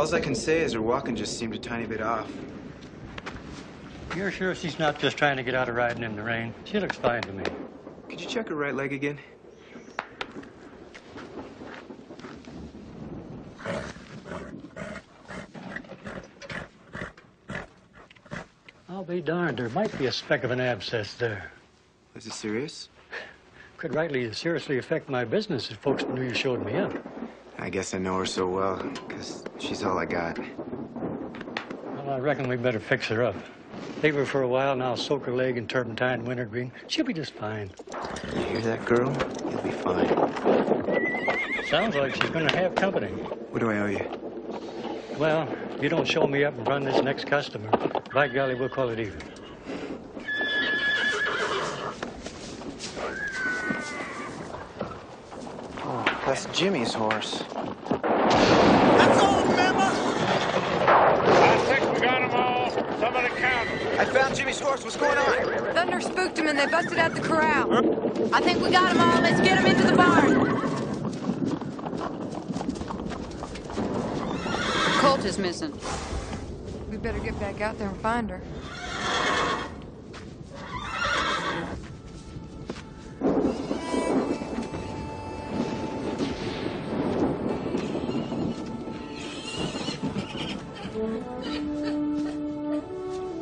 All I can say is her walking just seemed a tiny bit off. You're sure she's not just trying to get out of riding in the rain? She looks fine to me. Could you check her right leg again? I'll be darned, there might be a speck of an abscess there. Is it serious? Could rightly seriously affect my business if folks knew you showed me up. I guess I know her so well, because she's all I got. Well, I reckon we better fix her up. Leave her for a while, and I'll soak her leg in turpentine and wintergreen. She'll be just fine. You hear that, girl? You'll be fine. Sounds like she's gonna have company. What do I owe you? Well, if you don't show me up and run this next customer, by golly, we'll call it even. Oh, that's Jimmy's horse. That's all, remember? I think we got them all. Somebody count them. I found Jimmy's horse. What's going on? Thunder spooked him and they busted out the corral. I think we got them all. Let's get them into the barn. Colt is missing. We better get back out there and find her.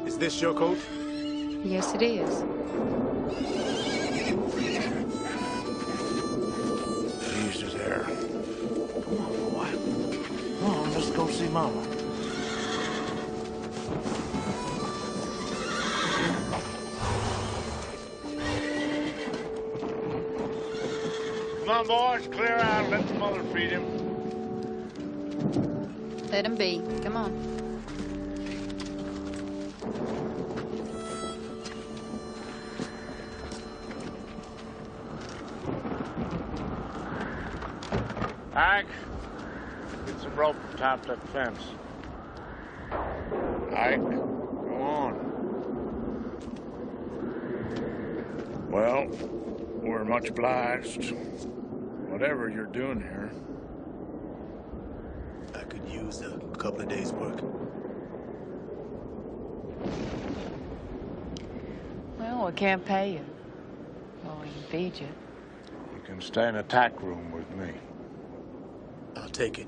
Is this your coat? Yes, it is. Jesus, there. Come on, boy. Come on, let's go see Mama. Come on, boys, clear out and let the mother feed him. Let him be. Come on. Ike, get some rope and tie up that fence. Ike, go on. Well, we're much obliged. Whatever you're doing here. I could use a couple of days' work. Well, we can't pay you. Well, we can feed you. You can stay in the tack room with me. I'll take it.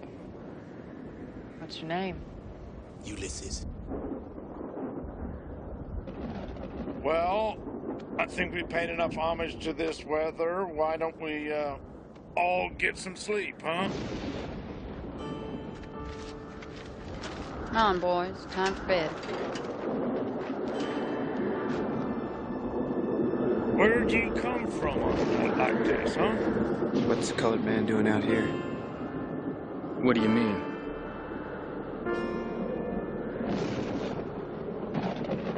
What's your name? Ulysses. Well, I think we paid enough homage to this weather. Why don't we, all get some sleep, huh? Come on, boys. Time for bed. Where'd you come from on a night like this, huh? What's the colored man doing out here? What do you mean?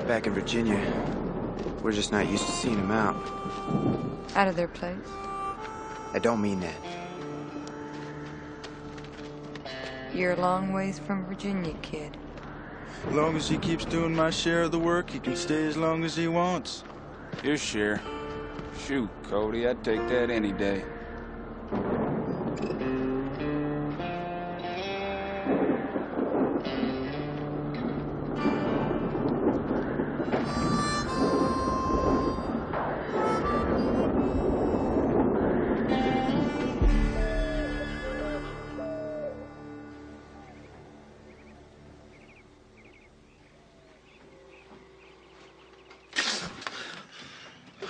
Back in Virginia, we're just not used to seeing him out. Out of their place? I don't mean that. You're a long ways from Virginia, kid. As long as he keeps doing my share of the work, he can stay as long as he wants. Your share? Shoot, Cody, I'd take that any day.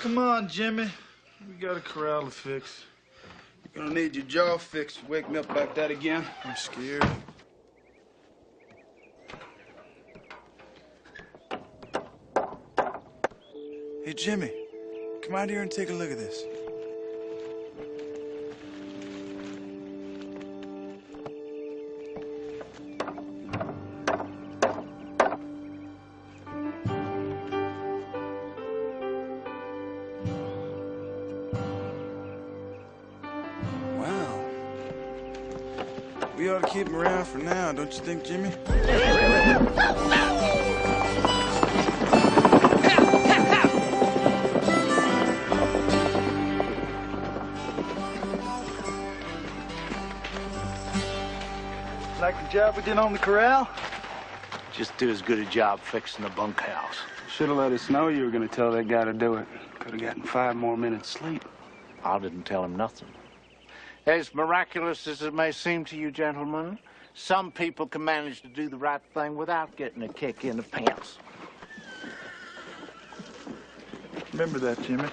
Come on, Jimmy. We got a corral to fix. You're gonna need your jaw fixed to wake me up like that again. I'm scared. Hey, Jimmy, come out here and take a look at this. Wow. We ought to keep him around for now, don't you think, Jimmy? Like to job we did on the corral? Just did as good a job fixing the bunkhouse. Should have let us know you were going to tell that guy to do it. Could have gotten 5 more minutes sleep. I didn't tell him nothing. As miraculous as it may seem to you, gentlemen, some people can manage to do the right thing without getting a kick in the pants. Remember that, Jimmy.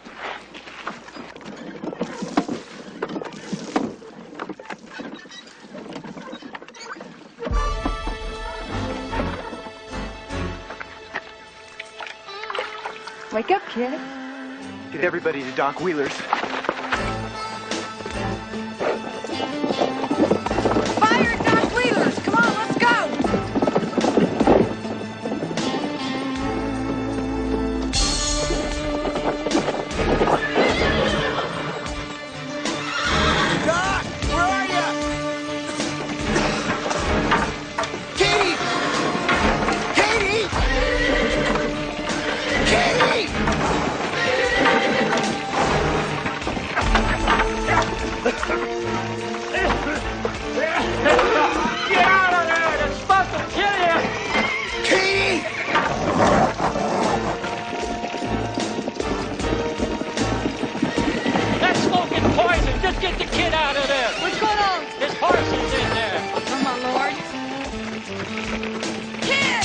Wake up, kid. Get everybody to Doc Wheeler's. Fire at Doc Wheeler's! Come on, let's go! Doc, where are you? Katie! Katie! Katie! Get out of there! That smoke will kill you! Katie! That smoke is poison! Just get the kid out of there! What's going on? His horse is in there! Oh, my lord. Kid!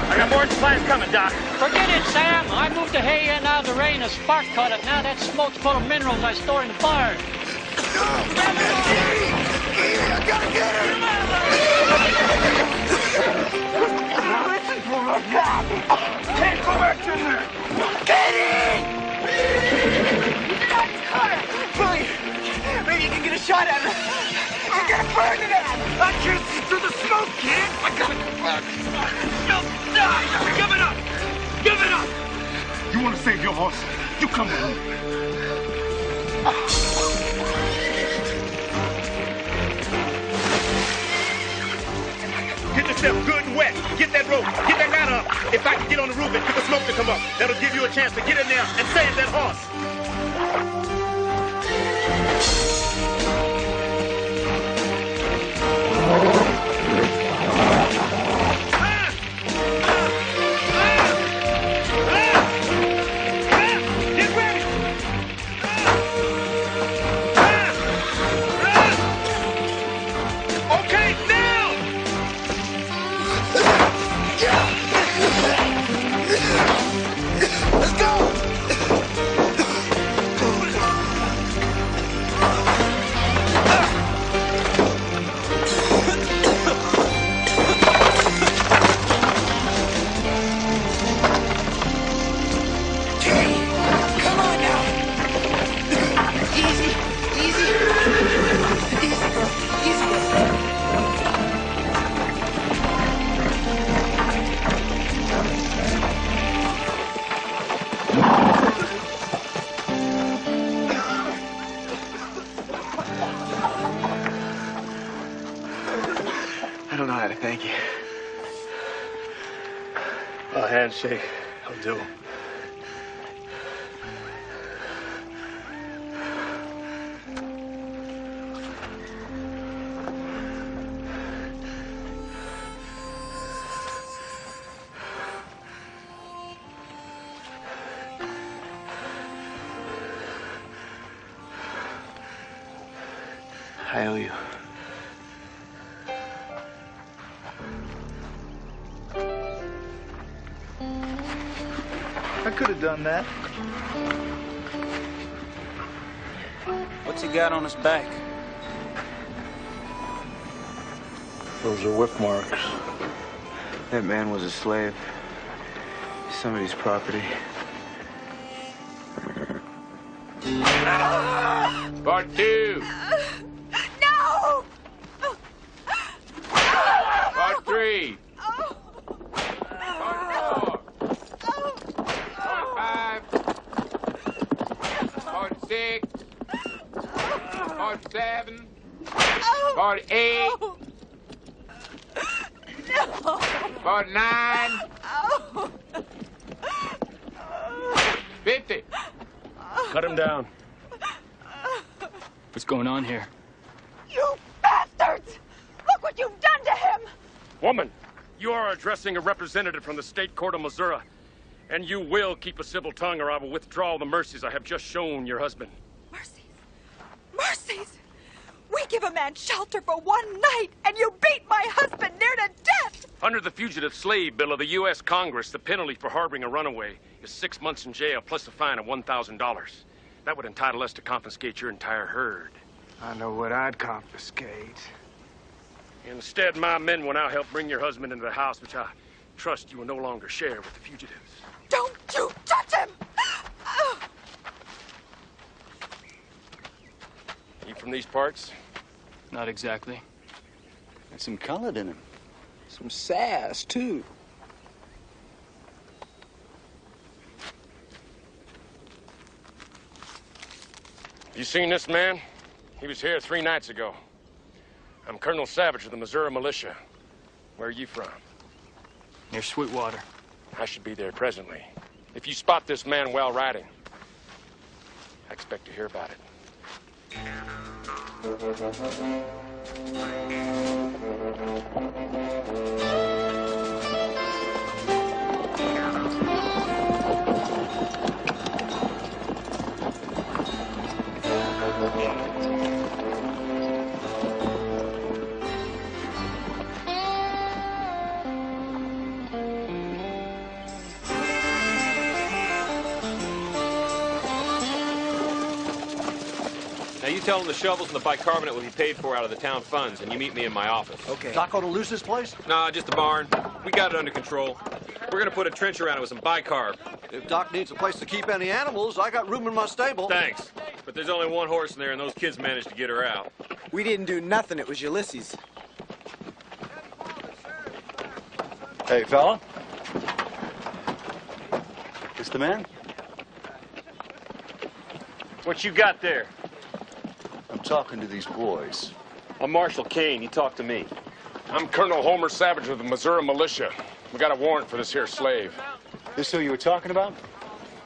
I got more supplies coming, Doc. Forget it, Sam. I moved the hay in out of the rain. A spark caught it. Now that smoke's full of minerals I store in the barn. I gotta get her! Listen for a God! Can't go back in there! Katie! Billy, maybe you can get a shot at her. I'm gonna burn it out! I can't see through the smoke, kid! I gotta go back. You'll die! Give it up! Give it up! You wanna save your horse? You come with me. Get yourself good and wet. Get that rope. Get that ladder up. If I can get on the roof and get the smoke to come up, that'll give you a chance to get in there and save that horse. Get ready. Okay, now. Let's go! Come on now! Easy, easy. Easy, girl. Easy. I don't know how to thank you. A handshake. I'll do. I owe you. I could have done that. What's he got on his back? Those are whip marks. That man was a slave. Somebody's property. Part 2. No! Part 3. Part 4. Part 5. Part 6. Part 7. Part 8. Part 9. 50. Cut him down. What's going on here? You bastards! Look what you've done to him! Woman, you are addressing a representative from the state court of Missouri. And you will keep a civil tongue or I will withdraw the mercies I have just shown your husband. Mercies? Mercies? We give a man shelter for one night, and you beat my husband near to death! Under the Fugitive Slave Bill of the U.S. Congress, the penalty for harboring a runaway is 6 months in jail plus a fine of $1,000. That would entitle us to confiscate your entire herd. I know what I'd confiscate. Instead, my men will now help bring your husband into the house, which I trust you will no longer share with the fugitives. Don't you touch him! You from these parts? Not exactly. There's some color in him. Some sass, too. You seen this man? He was here 3 nights ago. I'm Colonel Savage of the Missouri Militia. Where are you from? Near Sweetwater. I should be there presently. If you spot this man while riding, I expect to hear about it. Now you tell them the shovels and the bicarbonate will be paid for out of the town funds, and you meet me in my office. Okay. Doc ought to lose this place? Nah, just the barn. We got it under control. We're gonna put a trench around it with some bicarb. If Doc needs a place to keep any animals, I got room in my stable. Thanks. But there's only one horse in there, and those kids managed to get her out. We didn't do nothing. It was Ulysses. Hey, fella. This the man? What you got there? I'm talking to these boys. I'm Marshal Kane. You talk to me. I'm Colonel Homer Savage of the Missouri Militia. We got a warrant for this here slave. This who you were talking about?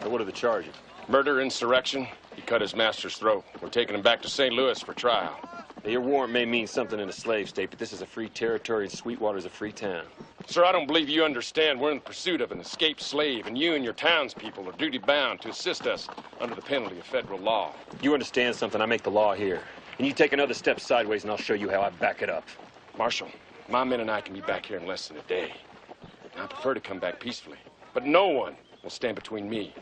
Now, what are the charges? Murder, insurrection. He cut his master's throat. We're taking him back to St. Louis for trial. Now, your warrant may mean something in a slave state, but this is a free territory and Sweetwater's a free town. Sir, I don't believe you understand. We're in pursuit of an escaped slave, and you and your townspeople are duty-bound to assist us under the penalty of federal law. You understand something? I make the law here. And you take another step sideways, and I'll show you how I back it up. Marshal, my men and I can be back here in less than a day. I prefer to come back peacefully. But no one will stand between me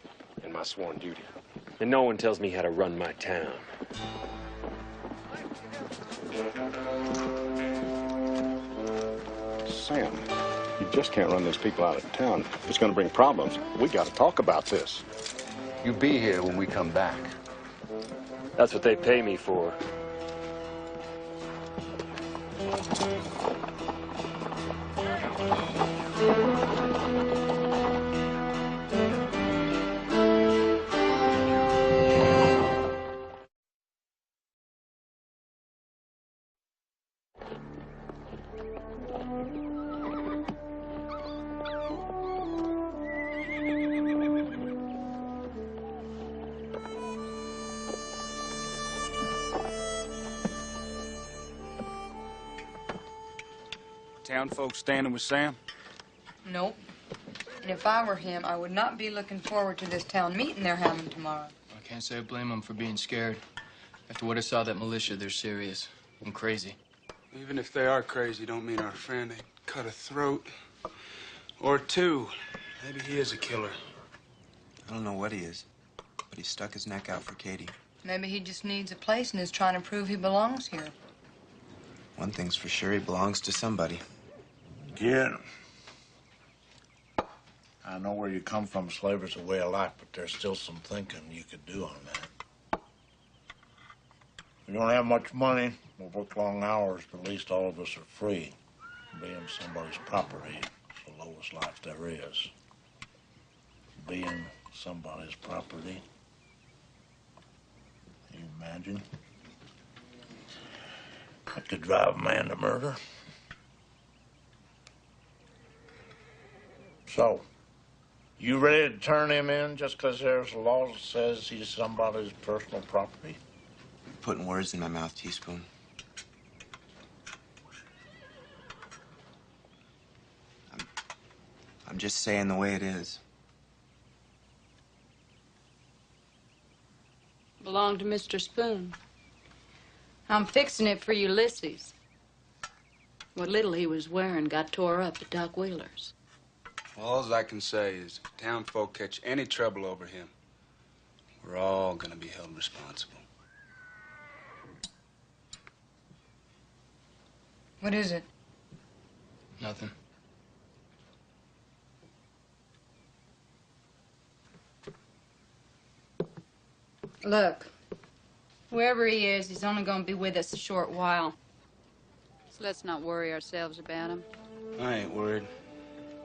and my sworn duty. And no one tells me how to run my town. Sam, you just can't run these people out of town. It's going to bring problems. We got to talk about this. You be here when we come back. That's what they pay me for. Town folks standing with Sam? Nope. And if I were him, I would not be looking forward to this town meeting they're having tomorrow. I can't say I blame them for being scared. After what I saw that militia, they're serious and crazy. Even if they are crazy, don't mean our friend ain't cut a throat. Or two. Maybe he is a killer. I don't know what he is, but he stuck his neck out for Katie. Maybe he just needs a place and is trying to prove he belongs here. One thing's for sure, he belongs to somebody. Get him. I know where you come from. Slavery's a way of life, but there's still some thinking you could do on that. We don't have much money. We'll work long hours, but at least all of us are free. Being somebody's property is the lowest life there is. Being somebody's property. Can you imagine? I could drive a man to murder. So, You ready to turn him in just because there's a law that says he's somebody's personal property? You're putting words in my mouth, Teaspoon. I'm just saying the way it is. Belonged to Mr. Spoon. I'm fixing it for Ulysses. What little he was wearing got tore up at Doc Wheeler's. All I can say is if town folk catch any trouble over him, we're all gonna be held responsible. What is it? Nothing. Look, whoever he is, he's only gonna be with us a short while. So let's not worry ourselves about him. I ain't worried,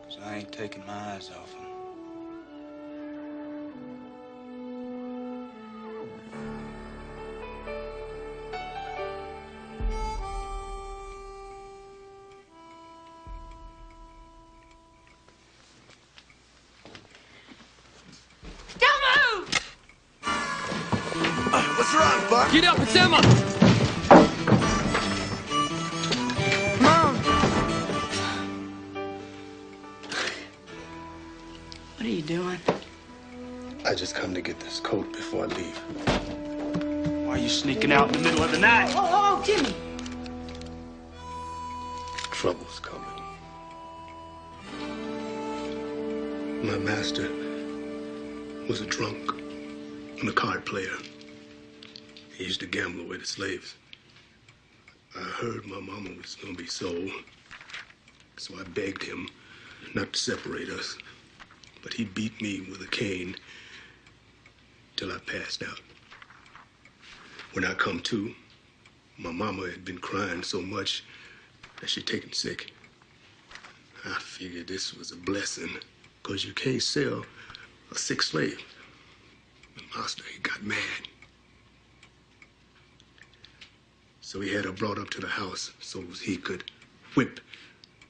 'cause I ain't taking my eyes off him. What's wrong, Buck? Get up, it's Emma! Mom! What are you doing? I just come to get this coat before I leave. Why are you sneaking out in the middle of the night? Oh, Jimmy! Trouble's coming. My master was a drunk and a card player. He used to gamble away the slaves. I heard my mama was gonna be sold, so I begged him not to separate us. But he beat me with a cane till I passed out. When I come to, my mama had been crying so much that she'd taken sick. I figured this was a blessing, 'cause you can't sell a sick slave. The master, he got mad. So he had her brought up to the house so he could whip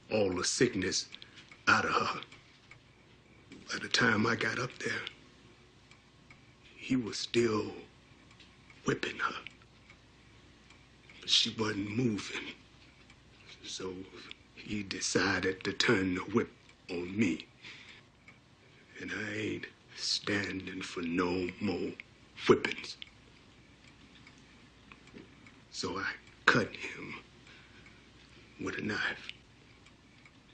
all the sickness out of her. By the time I got up there, he was still whipping her. But she wasn't moving. So he decided to turn the whip on me. And I ain't standing for no more whippings. So I cut him with a knife.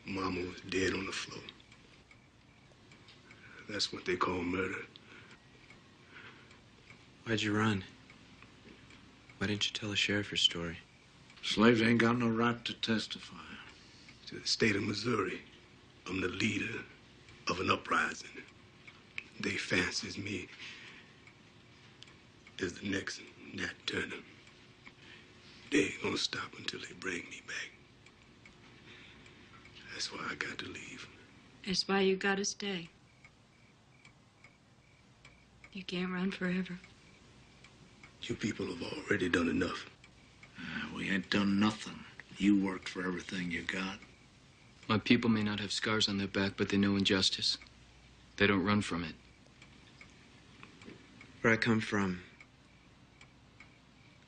Mama was dead on the floor. That's what they call murder. Why'd you run? Why didn't you tell the sheriff your story? Slaves ain't got no right to testify. To the state of Missouri, I'm the leader of an uprising. They fancies me as the next Nat Turner. They ain't gonna stop until they bring me back. That's why I got to leave. That's why you gotta stay. You can't run forever. You people have already done enough. We ain't done nothing. You worked for everything you got. My people may not have scars on their back, but they know injustice. They don't run from it. Where I come from,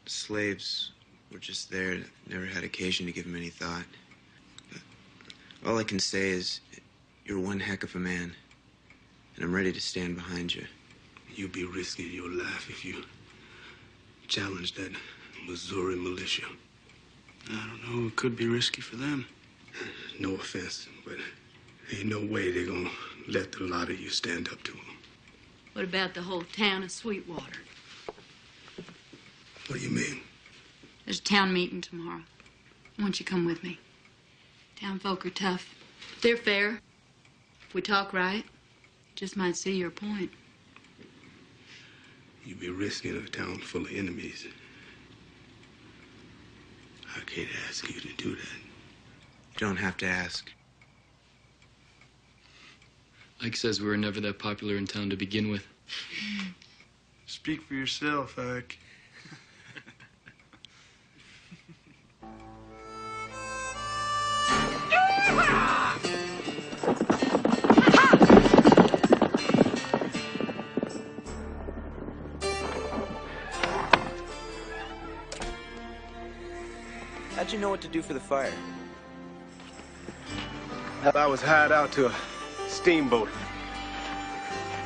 slaves were just there, never had occasion to give them any thought. But all I can say is, you're one heck of a man, and I'm ready to stand behind you. You'd be risking your life if you challenged that Missouri militia. I don't know, it could be risky for them. No offense, but ain't no way they're gonna let the lot of you stand up to them. What about the whole town of Sweetwater? What do you mean? There's a town meeting tomorrow. I want you to come with me. Town folk are tough. They're fair. If we talk right, just might see your point. You'd be risking a town full of enemies. I can't ask you to do that. You don't have to ask. Ike says we were never that popular in town to begin with. Speak for yourself, Ike. How'd you know what to do for the fire? I was hired out to a steamboat.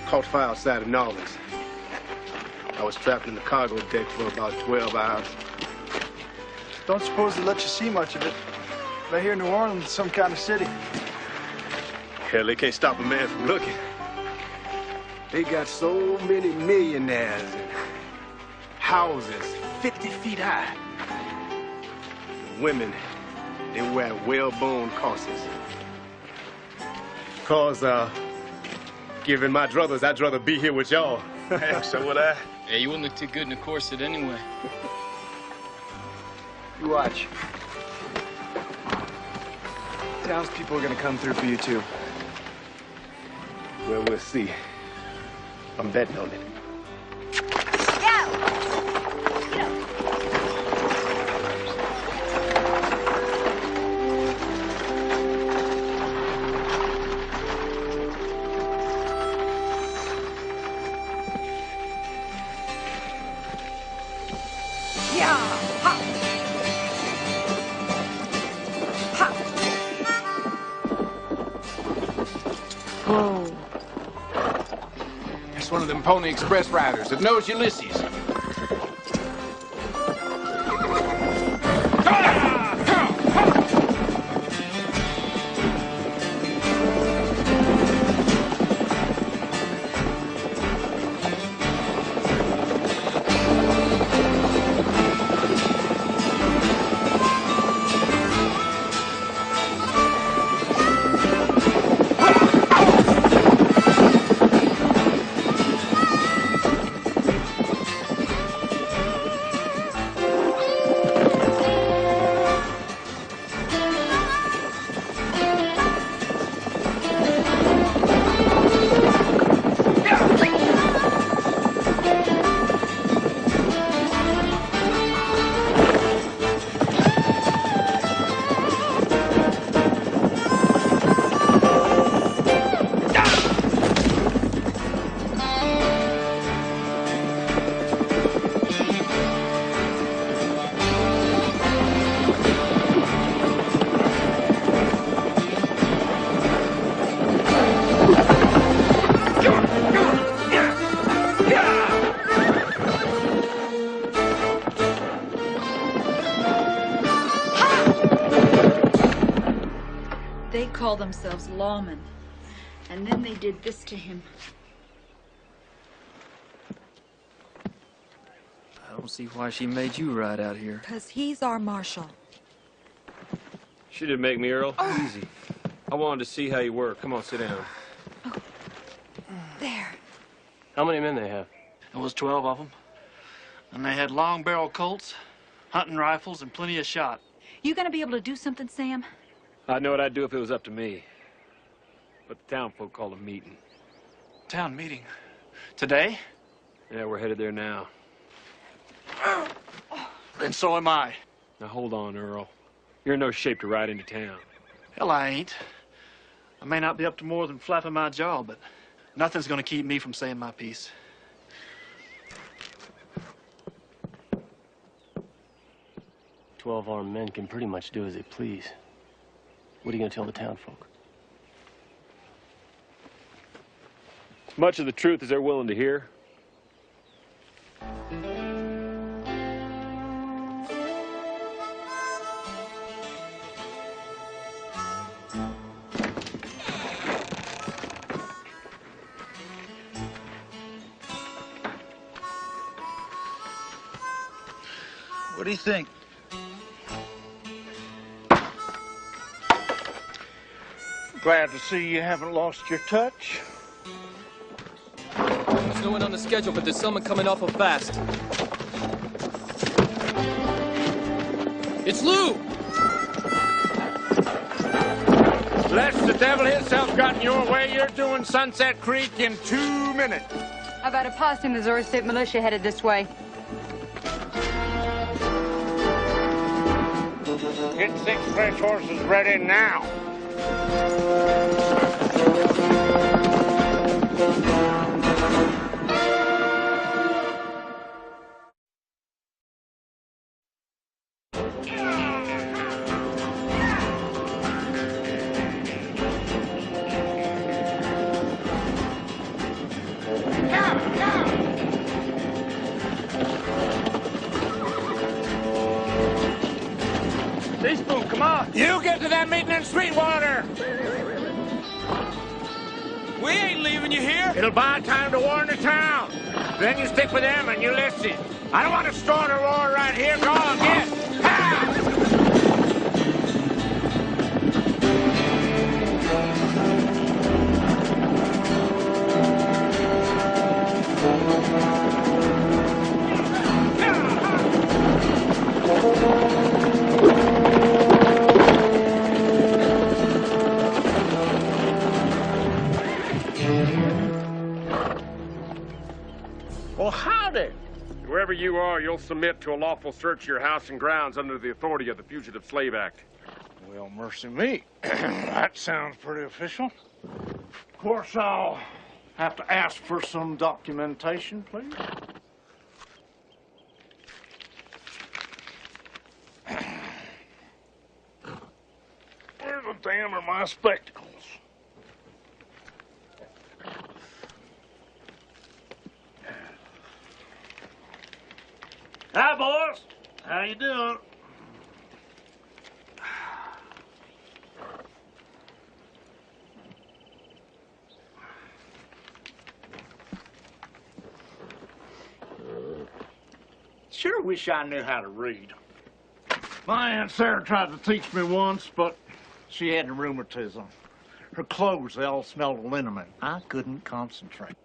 Caught fire outside of New Orleans. I was trapped in the cargo deck for about 12 hours. Don't suppose they let you see much of it. Right here in New Orleans, some kind of city. Hell, they can't stop a man from looking. They got so many millionaires and houses 50 feet high. The women, they wear whalebone corsets. Cause, given my druthers, I'd rather be here with y'all. So would I. Yeah, you wouldn't look too good in a corset anyway. You watch. Townspeople are gonna come through for you, too. Well, we'll see. I'm betting on it. It's one of them Pony Express riders that knows Ulysses. They call themselves lawmen. And then they did this to him. I don't see why she made you ride out here. 'Cause he's our marshal. She didn't make me, Earl. Oh. Easy. I wanted to see how you were. Come on, sit down. There. How many men they have? There was 12 of them. And they had long barrel Colts, hunting rifles, and plenty of shot. You gonna be able to do something, Sam? I know what I'd do if it was up to me. But the town folk called a meeting. Town meeting? Today? Yeah, we're headed there now. Then so am I. Now hold on, Earl. You're in no shape to ride into town. Hell, I ain't. I may not be up to more than flapping my jaw, but nothing's gonna keep me from saying my piece. Armed men can pretty much do as they please. What are you gonna tell the town folk? As much of the truth as they're willing to hear. What do you think? Glad to see you haven't lost your touch. There's no one on the schedule, but there's someone coming awful fast. It's Lou! Unless the devil himself got in your way, you're doing Sunset Creek in 2 minutes. How about a posse Missouri State Militia headed this way? Get 6 fresh horses ready now. Teaspoon, come on. You get to that meeting in Sweetwater. We ain't leaving you here. It'll buy time to warn the town. Then you stick with them and you listen. I don't want to start a roar right here. Go on, get. Ha! Well, howdy. Whoever you are, you'll submit to a lawful search of your house and grounds under the authority of the Fugitive Slave Act. Well, mercy me. That sounds pretty official. Of course, I'll have to ask for some documentation, please. Where the damn are my spectacles? Hi, boys. How you doing? Sure wish I knew how to read. My Aunt Sarah tried to teach me once, but she had rheumatism. Her clothes, they all smelled of liniment. I couldn't concentrate.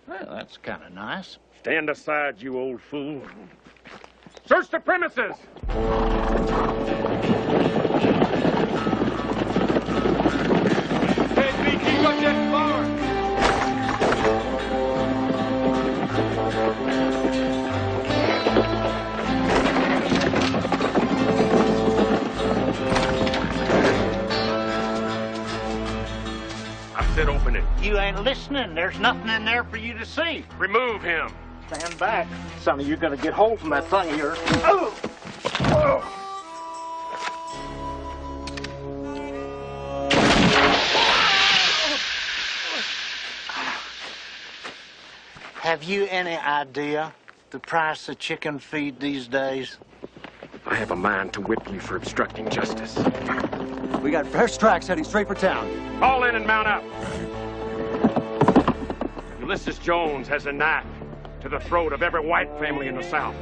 Well, that's kind of nice. Stand aside, you old fool. Search the premises! Hey, keep up that bar. I said open it. You ain't listening. There's nothing in there for you to see. Remove him. Stand back. Son of you gonna get hold from that thing here. Oh! Oh! Have you any idea the price of chicken feed these days? I have a mind to whip you for obstructing justice. We got fresh tracks heading straight for town. All in and mount up. Ulysses Jones has a knife to the throat of every white family in the South.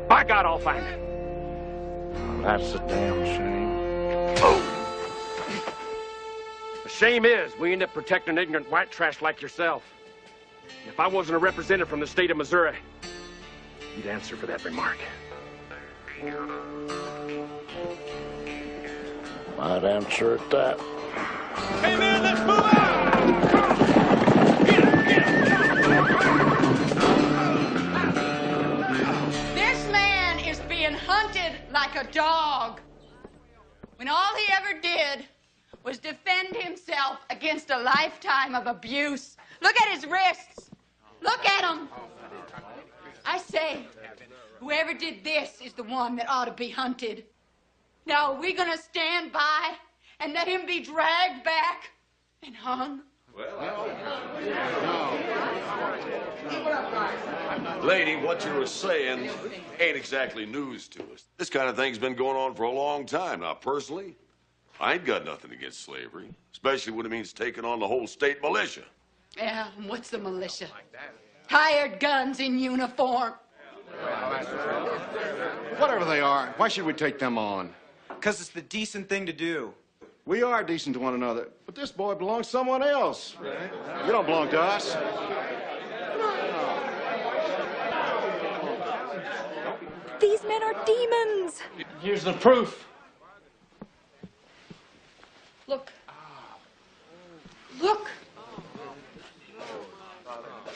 By God, I'll find it. Well, that's a damn shame. The shame is we end up protecting ignorant white trash like yourself. If I wasn't a representative from the state of Missouri, you'd answer for that remark. Might answer at that. Hey, man, let's move out! This man is being hunted like a dog, when all he ever did was defend himself against a lifetime of abuse. Look at his wrists. Look at them. I say, whoever did this is the one that ought to be hunted. Now, are we going to stand by and let him be dragged back and hung? Lady, what you were saying ain't exactly news to us. This kind of thing's been going on for a long time. Now, personally, I ain't got nothing against slavery, especially when it means taking on the whole state militia. Yeah, and what's the militia? Hired guns in uniform. Whatever they are, why should we take them on? Because it's the decent thing to do. We are decent to one another, but this boy belongs to someone else. You don't belong to us. These men are demons. Here's the proof. Look. Look.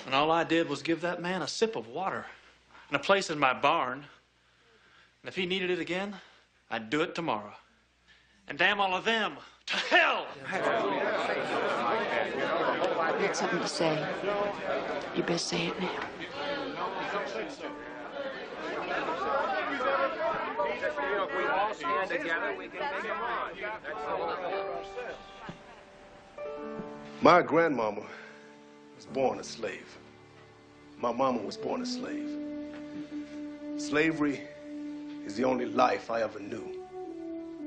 And all I did was give that man a sip of water and a place in my barn. And if he needed it again, I'd do it tomorrow. And damn all of them to hell! You got something to say. You best say it now. If we all stand together, we can take them on. My grandmama was born a slave. My mama was born a slave. Slavery is the only life I ever knew.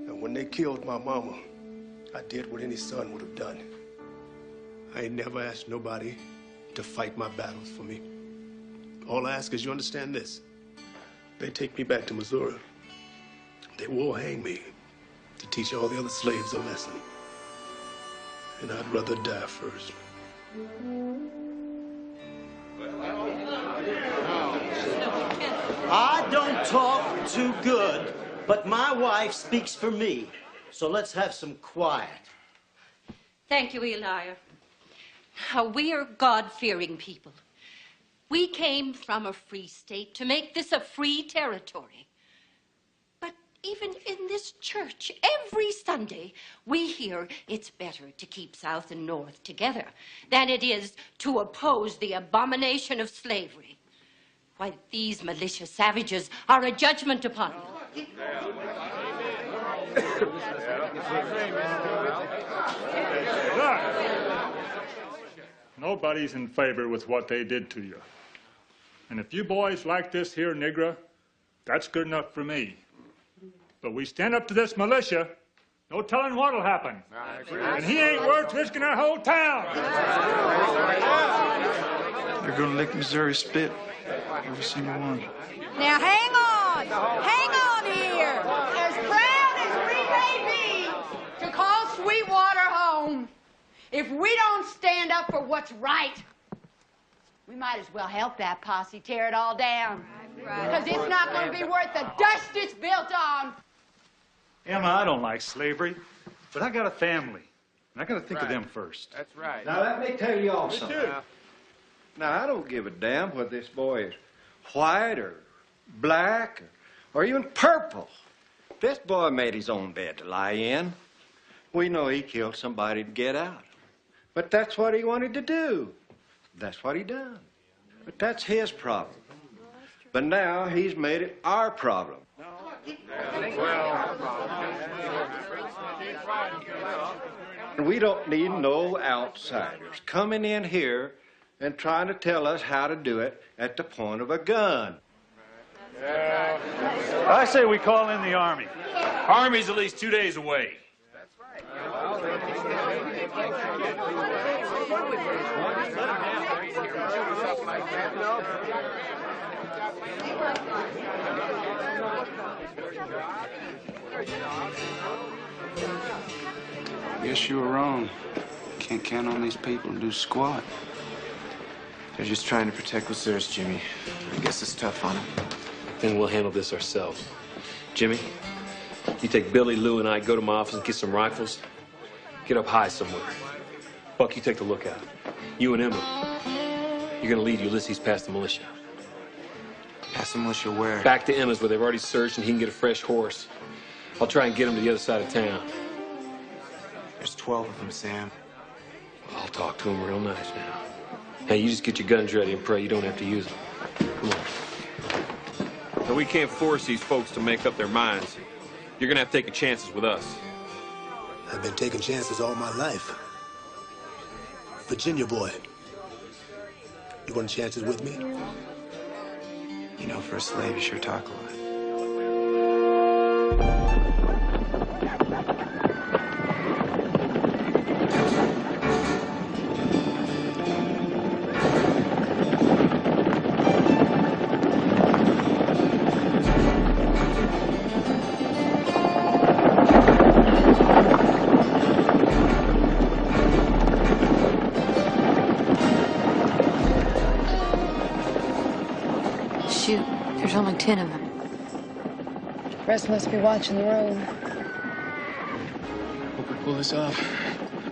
And when they killed my mama, I did what any son would have done. I ain't never asked nobody to fight my battles for me. All I ask is you understand this. They take me back to Missouri. They will hang me to teach all the other slaves a lesson. And I'd rather die first. I don't talk too good, but my wife speaks for me. So let's have some quiet. Thank you, Eli. We are God-fearing people. We came from a free state to make this a free territory. But even in this church, every Sunday, we hear it's better to keep South and North together than it is to oppose the abomination of slavery. Why, these malicious savages are a judgment upon you. Look, nobody's in favor with what they did to you. And if you boys like this here nigger, that's good enough for me. But we stand up to this militia, no telling what'll happen. And he ain't worth risking our whole town. They're gonna lick Missouri spit. Every single one. Now hang on here. As proud as we may be to call Sweetwater home, if we don't stand up for what's right, we might as well help that posse tear it all down. Because it's not going to be worth the dust it's built on. Emma, I don't like slavery, but I got a family, and I got to think of them first. That's right. Now, let me tell you all something. Now, I don't give a damn whether this boy is white or black or even purple. This boy made his own bed to lie in. We know he killed somebody to get out. But that's what he wanted to do. That's what he done. But that's his problem. But now he's made it our problem. We don't need no outsiders coming in here and trying to tell us how to do it at the point of a gun. I say we call in the Army. Army's at least 2 days away. Guess you were wrong. Can't count on these people to do squat. They're just trying to protect what's theirs, Jimmy. I guess it's tough on them. Then we'll handle this ourselves. Jimmy, you take Billy, Lou, and I, go to my office and get some rifles. Get up high somewhere. Buck, you take the lookout. You and Emma, you're gonna lead Ulysses past the militia. Past the militia where? Back to Emma's where they've already searched and he can get a fresh horse. I'll try and get him to the other side of town. There's 12 of them, Sam. I'll talk to him real nice now. Hey, you just get your guns ready and pray you don't have to use them. Come on. Now, we can't force these folks to make up their minds. You're gonna have to take chances with us. I've been taking chances all my life. Virginia boy, you want chances with me? You know, for a slave, you sure talk a lot. Shoot, there's only 10 of them. The rest must be watching the road. Hope we pull this off.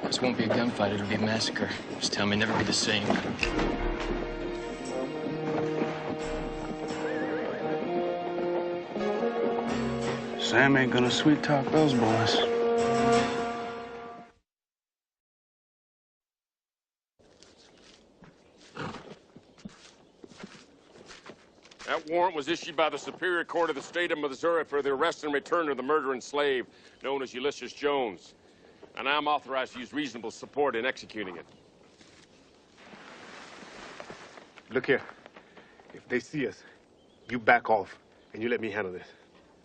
This won't be a gunfight, it'll be a massacre. Just tell me never be the same. Sam ain't gonna sweet talk those boys. That warrant was issued by the Superior Court of the State of Missouri for the arrest and return of the murdering slave known as Ulysses Jones. And I'm authorized to use reasonable support in executing it. Look here. If they see us, you back off and you let me handle this.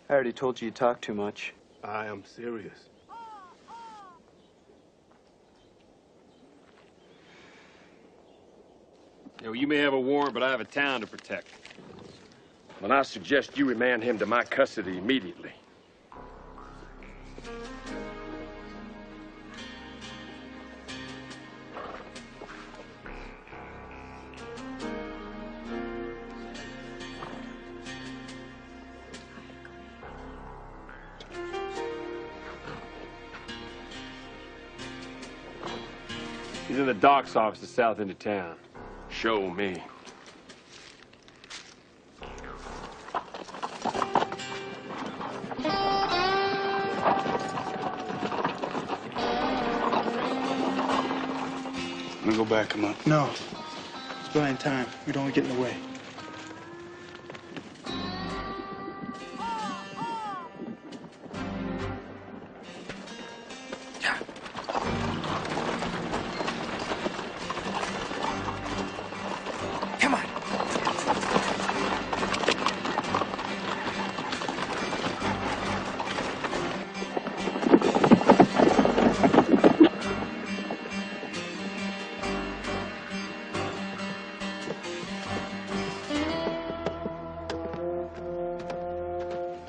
I already told you you talk too much. I am serious. You know, you may have a warrant, but I have a town to protect. And I suggest you remand him to my custody immediately. He's in the docks office, the south end of town. Show me. Let me go back him up. No. It's buying time. We don't want to get in the way.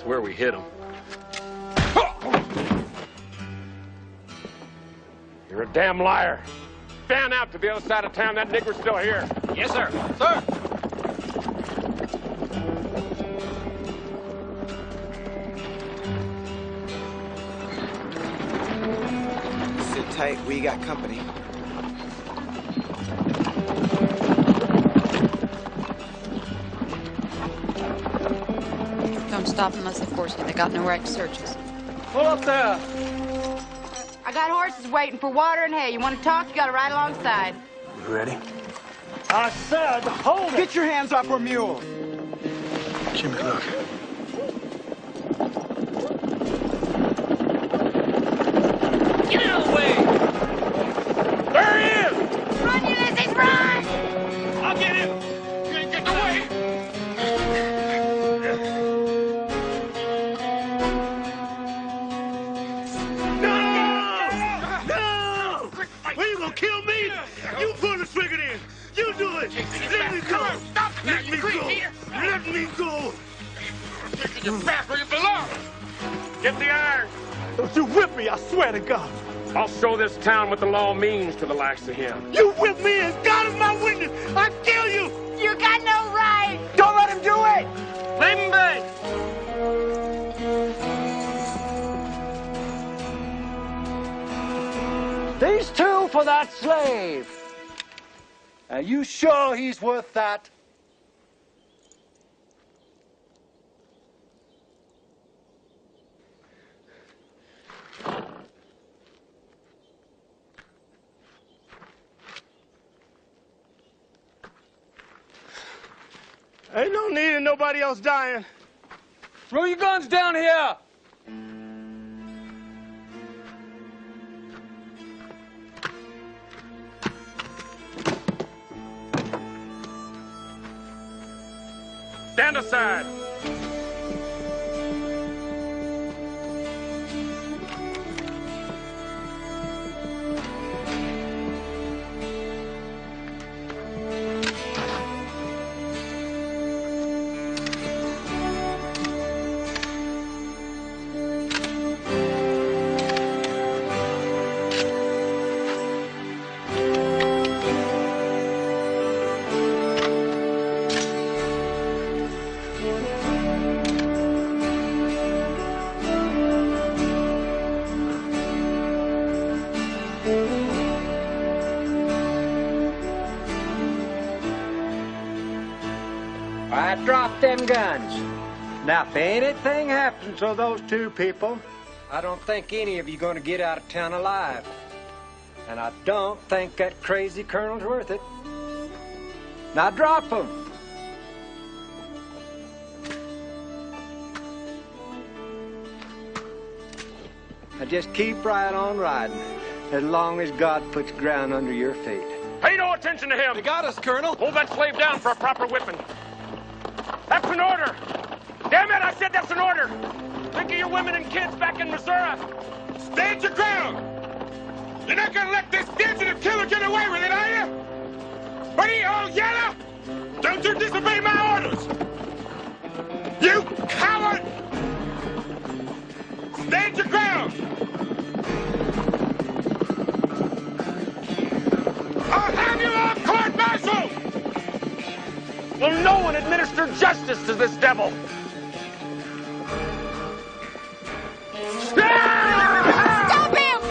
Where we hit him. You're a damn liar. Fan out to the other side of town. That nigger's still here. Yes, sir. Sir. Sit tight. We got company. Don't stop unless they force you. They got no right to search us. Pull up there. I got horses waiting for water and hay. You want to talk? You got to ride alongside. You ready? I said, hold it. Get your hands off our mule. Jimmy, look. Get out of the way. There he is! Run, Ulysses, run! I'll get him. Get away. Well, you gonna kill me? You pull the trigger then. You do it. Let me go. Let me go. Let me go. You're back where you belong. Get the iron. Don't you whip me, I swear to God. I'll show this town what the law means to the likes of him. You whip me as God is my witness. I kill you. You got no right. Don't let him do it. Leave him be. These two for that slave. Are you sure he's worth that? Ain't no need in nobody else dying. Throw your guns down here. Stand aside. I dropped them guns. Now, if anything happens to those two people, I don't think any of you going to get out of town alive. And I don't think that crazy colonel's worth it. Now, drop them. Now, just keep right on riding, as long as God puts ground under your feet. Pay no attention to him. They got us, Colonel. Hold that slave down for a proper whipping. That's an order. Damn it, I said that's an order. Think of your women and kids back in Missouri. Stand your ground! You're not gonna let this fugitive killer get away with it, are you? What are you, all yellow? Don't you disobey my orders! You coward! Stand your ground! I'll have you all court-martialed! Will no one administer justice to this devil? Stop him!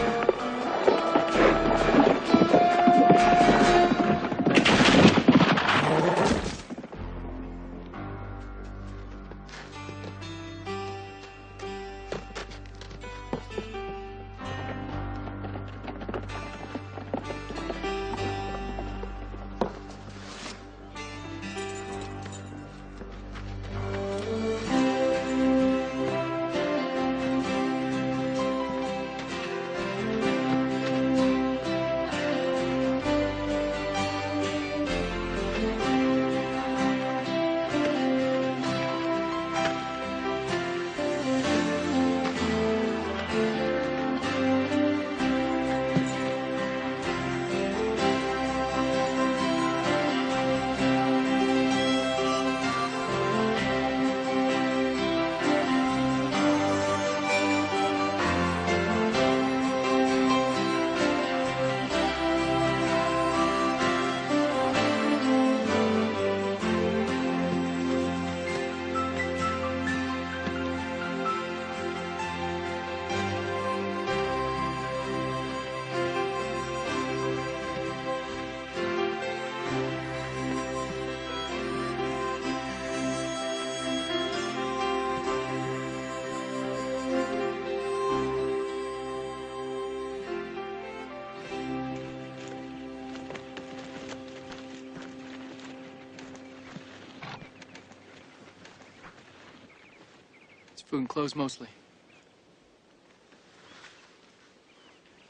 Food and clothes mostly.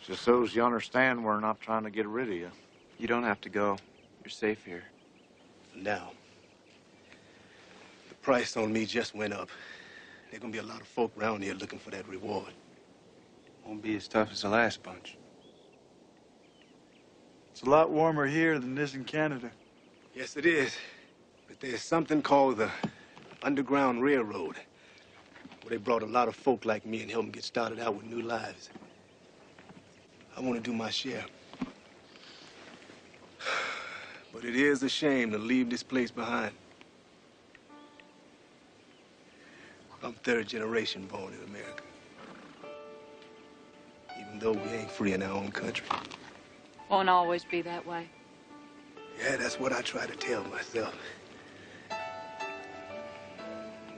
Just so as you understand, we're not trying to get rid of you. You don't have to go. You're safe here. Now, the price on me just went up. There's gonna be a lot of folk around here looking for that reward. Won't be as tough as the last bunch. It's a lot warmer here than it is in Canada. Yes, it is. But there's something called the Underground Railroad, where they brought a lot of folk like me and helped them get started out with new lives. I want to do my share. But it is a shame to leave this place behind. I'm third generation born in America. Even though we ain't free in our own country. Won't always be that way. Yeah, that's what I try to tell myself.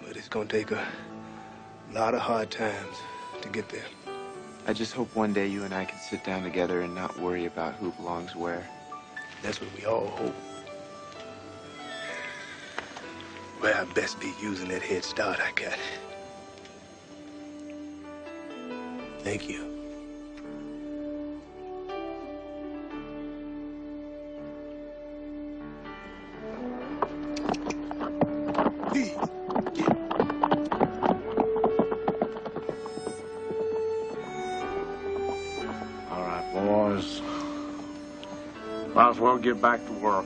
But it's gonna take a lot of hard times to get there. I just hope one day you and I can sit down together and not worry about who belongs where. That's what we all hope. Well, I best be using that head start I got. Thank you. Might as well get back to work.